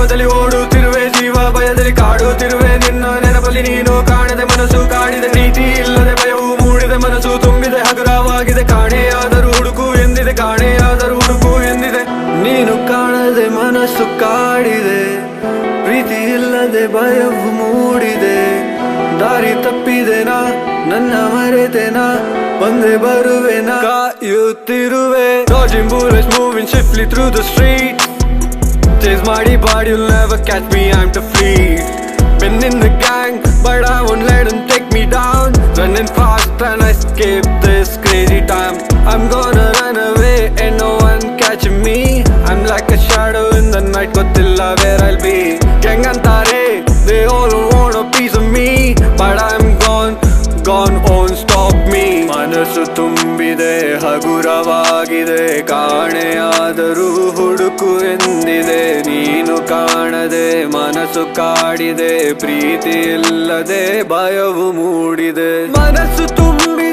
ಜೀವದಲ್ಲಿ ಓಡುತ್ತಿರುವೆ, ಜೀವ ಭಯದಲ್ಲಿ ಕಾಡುತ್ತಿರುವೆ. ನಿನ್ನ ನೆನಪಲ್ಲಿ ನೀನು ಕಾಣದೆ ಮನಸ್ಸು ಕಾಡಿದೆ, ಪ್ರೀತಿ ಇಲ್ಲದೆ ಭಯವು ಮೂಡಿದೆ, ಮನಸ್ಸು ತುಂಬಿದೆ, ಹಗುರವಾಗಿದೆ. ಕಾಣೆಯಾದರೂ ಹುಡುಕು ಎಂದಿದೆ, ಕಾಣೆಯಾದರೂ ಹುಡುಕು ಎಂದಿದೆ. ನೀನು ಕಾಣದೆ ಮನಸ್ಸು ಕಾಡಿದೆ, ಪ್ರೀತಿ ಇಲ್ಲದೆ ಭಯವು ಮೂಡಿದೆ. ದಾರಿ ತಪ್ಪಿದೆನಾ, ನನ್ನ ಮರೆತೆನಾ, ಒಂದೇ ಬರುವೆನಾ, ಕಾಯುತ್ತಿರುವೆ. Dodging bullets, moving swiftly through the street. Chase ಮಾಡಿ but you'll never catch me, I'm too fleet. Been in the gang, but I won't let them take me down. Running fast and I escape this crazy time. I'm gonna run away, ain't no one catching me. I'm like a shadow in the night, ಗೊತ್ತಿಲ್ಲ where I'll be. Gang ಅಂತಾರೆ, they all want a piece of me, but I'm gone, won't stop me. ಮನಸ್ಸು ತುಂಬಿದೆ, ಹಗುರವಾಗಿದೆ, ಕಾಣೆಯಾದರೂ ಹುಡುಕು ಎಂದಿದೆ. ನೀನು ಕಾಣದೆ ಮನಸ್ಸು ಕಾಡಿದೆ, ಪ್ರೀತಿ ಇಲ್ಲದೆ ಭಯವು ಮೂಡಿದೆ. ಮನಸ್ಸು ತುಂಬಿದೆ